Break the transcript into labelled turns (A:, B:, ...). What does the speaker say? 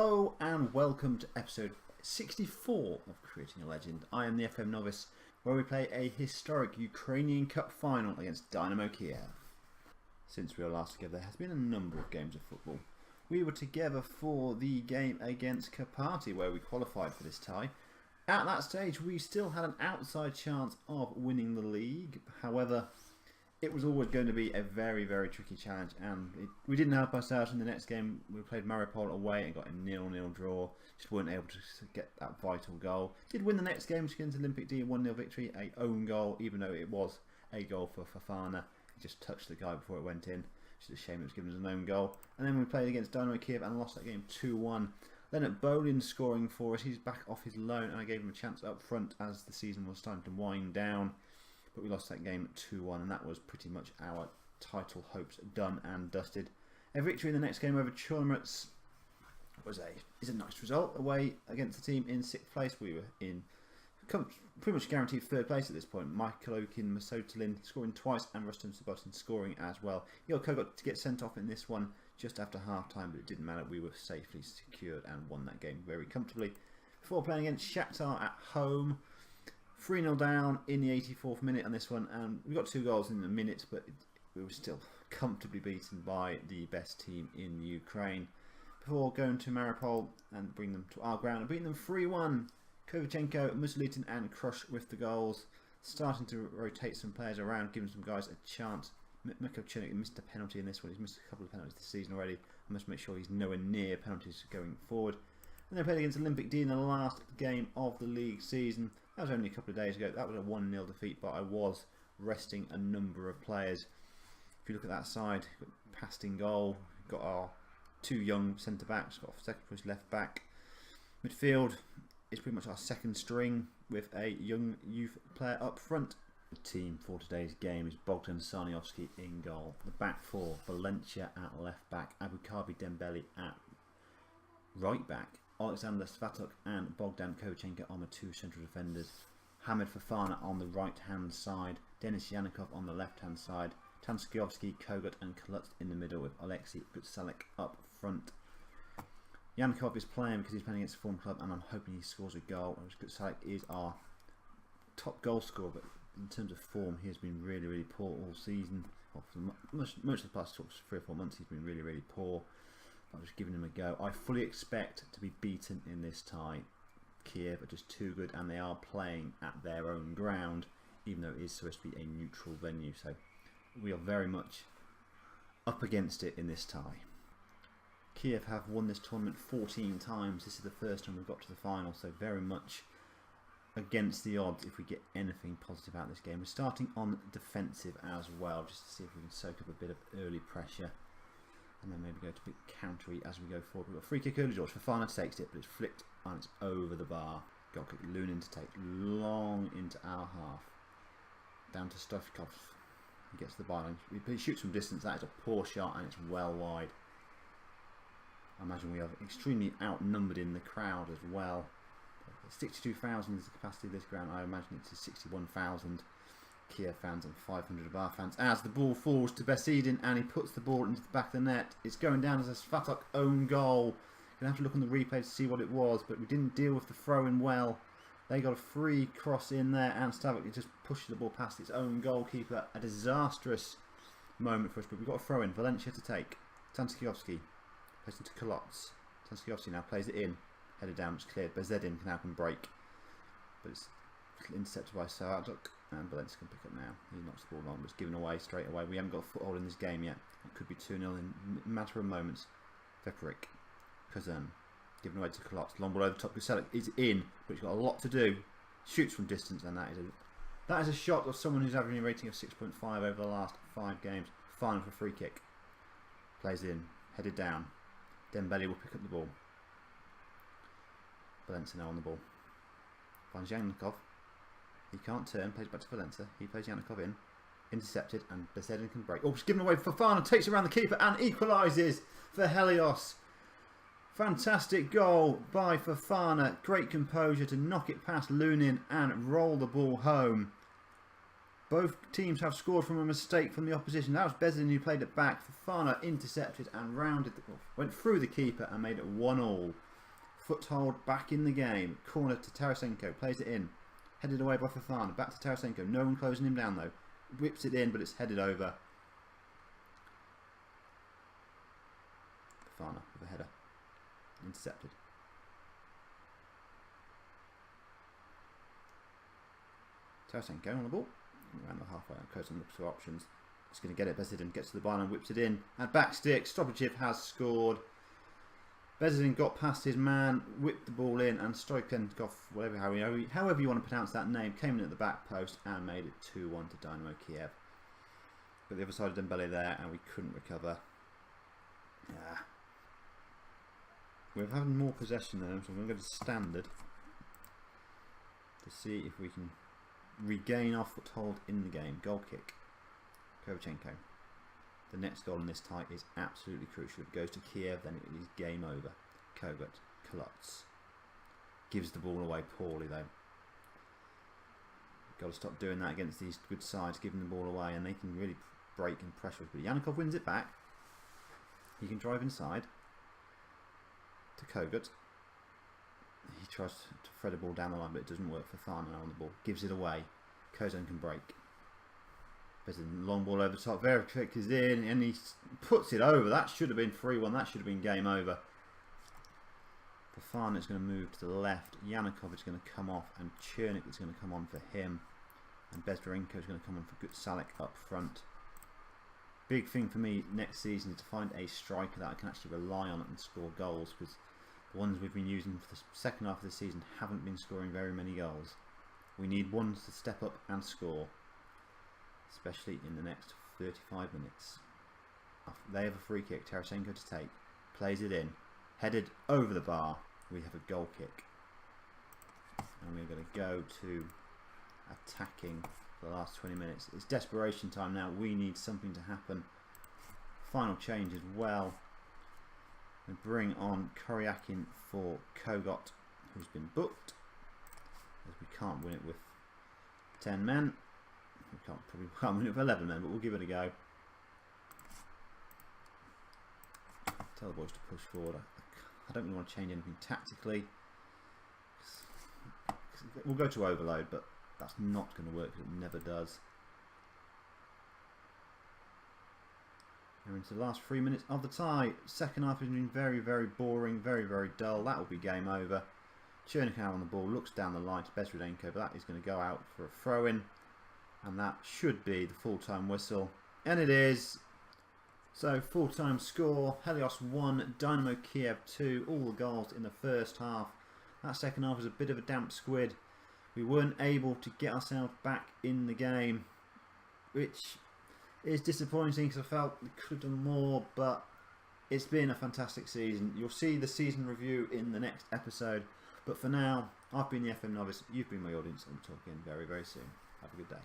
A: Hello and welcome to episode 64 of Creating a Legend. I am the FM Novice, where we play a historic Ukrainian Cup final against Dynamo Kiev. Since we were last together, there has been a number of games of football. We were together for the game against Karpaty, where we qualified for this tie. At that stage, we still had an outside chance of winning the league. However, it was always going to be a very, very tricky challenge, and we didn't help ourselves in the next game. We played Mariupol away and got a 0-0 draw. Just weren't able to get that vital goal. Did win the next game against Olympic D, 1-0 victory, a own goal, even though it was a goal for Fofana. He just touched the guy before it went in. It's just a shame it was given as an own goal. And then we played against Dynamo Kiev and lost that game 2-1. Leonard Bolin scoring for us. He's back off his loan, and I gave him a chance up front as the season was starting to wind down. But we lost that game 2-1, and that was pretty much our title hopes done and dusted. A victory in the next game over Chornomets is a nice result away against the team in 6th place. We were in pretty much guaranteed 3rd place at this point. Michael Okin, Masotolin scoring twice, and Rustam Sabotin scoring as well. Yoko got to get sent off in this one just after half time, but it didn't matter. We were safely secured and won that game very comfortably. Before playing against Shakhtar at home, 3-0 down in the 84th minute on this one, and we got 2 goals in a minute, but we were still comfortably beaten by the best team in Ukraine. Before going to Mariupol and bring them to our ground and beating them 3-1. Kovachenko, Musolitin and Krush with the goals, starting to rotate some players around, giving some guys a chance. Mikhail missed a penalty in this one. He's missed a couple of penalties this season already. I must make sure he's nowhere near penalties going forward. And they played against Olympic D in the last game of the league season. That was only a couple of days ago. That was a 1-0 defeat, but I was resting a number of players. If you look at that side, got passed in goal, got our 2 young centre backs, got a second push left back. Midfield is pretty much our second string with a young youth player up front. The team for today's game is Bogdan Sarniowski in goal. The back 4, Valencia at left back, Abukabi Dembele at right back, Alexander Svatok and Bogdan Kovachenko on the 2 central defenders, Hamid Fofana on the right hand side, Denis Yanikov on the left hand side, Tanskyovsky, Kogut and Klutz in the middle with Alexei Gutsalek up front. Yanikov is playing because he's playing against a form club, and I'm hoping he scores a goal. Gutsalek is our top goal scorer, but in terms of form he has been really, really poor all season. Well, for most of the past 3 or 4 months he's been really, really poor. I was giving him a go. I fully expect to be beaten in this tie. Kiev are just too good, and they are playing at their own ground, even though it is supposed to be a neutral venue. So we are very much up against it in this tie. Kiev have won this tournament 14 times. This is the first time we've got to the final, so very much against the odds if we get anything positive out of this game. We're starting on defensive as well, just to see if we can soak up a bit of early pressure, and then maybe go to a bit countery as we go forward. We've got a free kick early. George Fofana takes it, but it's flicked and it's over the bar. Goal kick, Lunin to take long into our half. Down to Stoichkov. He gets the byline. He shoots from distance. That is a poor shot, and it's well wide. I imagine we are extremely outnumbered in the crowd as well. 62,000 is the capacity of this ground. I imagine it's 61,000 Kiev fans and 500 of our fans. As the ball falls to Besidin, and he puts the ball into the back of the net. It's going down as a Svatok own goal. You're going to have to look on the replay to see what it was, but we didn't deal with the throw-in well. They got a free cross in there, and Stavik just pushes the ball past its own goalkeeper. A disastrous moment for us, but we've got a throw-in. Valencia to take. Tanskyovsky plays into Kolotz. Tanskyovsky now plays it in. Headed down, it's cleared. Bezedin can break, but it's intercepted by Sarduk, and Valencia can pick up now. He knocks the ball on, but it's given away straight away. We haven't got a foothold in this game yet. It could be 2-0 in a matter of moments. Veprik, Kazan, given away to Kolotz. Long ball over the top. Gutsalek is in, but he's got a lot to do. Shoots from distance, and that is a shot of someone who's averaging a rating of 6.5 over the last 5 games. Final for a free kick. Plays in, headed down. Dembele will pick up the ball. Valencia now on the ball. Finds Yanikov. He can't turn, plays back to Valencia. He plays Yanikov in. Intercepted, and Besedin can break. Oh, it's given away. Fofana takes around the keeper and equalises for Gelios. Fantastic goal by Fofana. Great composure to knock it past Lunin and roll the ball home. Both teams have scored from a mistake from the opposition. That was Bezdin who played it back. Fofana intercepted and went through the keeper and made it 1-1. foothold back in the game. Corner to Tarasenko, plays it in. Headed away by Fofana, back to Tarasenko. No one closing him down though. Whips it in, but it's headed over. Fofana with a header. Intercepted. Tarasenko on the ball. Around the halfway, Kozan looks for options. He's going to get it. Bezidin gets to the byline, whips it in. And back stick. Stopachev has scored. Bezidin got past his man, whipped the ball in, and Stoikenkov, however you want to pronounce that name, came in at the back post and made it 2-1 to Dynamo Kiev. But the other side of Dembele there, and we couldn't recover. Yeah. We're having more possession though, so I'm going to go to standard to see if we can regain our foothold in the game. Goal kick. Kovachenko. The next goal in this tie is absolutely crucial. If it goes to Kiev, then it is game over. Kogut. Klutz. Gives the ball away poorly though. Got to stop doing that against these good sides, giving the ball away, and they can really break and pressure us. But Yanikov wins it back. He can drive inside to Kogut. He tries to thread a ball down the line, but it doesn't work for Fofana on the ball. Gives it away. Kozan can break. There's a long ball over the top. Veric is in, and he puts it over. That should have been 3-1. That should have been game over. Fofana is going to move to the left. Yanikov is going to come off, and Chernik is going to come on for him. And Bezdarenko is going to come on for Gutsalik up front. Big thing for me next season is to find a striker that I can actually rely on and score goals, because the ones we've been using for the second half of the season haven't been scoring very many goals. We need ones to step up and score, especially in the next 35 minutes. They have a free kick, Tarasenko to take, plays it in, headed over the bar. We have a goal kick, and we're going to go to attacking for the last 20 minutes. It's desperation time now. We need something to happen. Final change as well. We bring on Koryakin for Kogot, who's been booked, as we can't win it with 10 men. We probably can't win it with 11 men, but we'll give it a go. Tell the boys to push forward. I don't really want to change anything tactically. We'll go to overload, but that's not going to work because it never does. We're into the last 3 minutes of the tie. Second half has been very, very boring, very, very dull. That will be game over. Chernik on the ball, looks down the line to Bezdarenko, but that is going to go out for a throw-in. And that should be the full-time whistle. And it is. So, full-time score. Gelios 1, Dynamo Kiev 2. All the goals in the first half. That second half was a bit of a damp squid. We weren't able to get ourselves back in the game, which is disappointing because I felt we could have done more, but it's been a fantastic season. You'll see the season review in the next episode, but for now, I've been the FM Novice, you've been my audience, and we'll talk again very, very soon. Have a good day.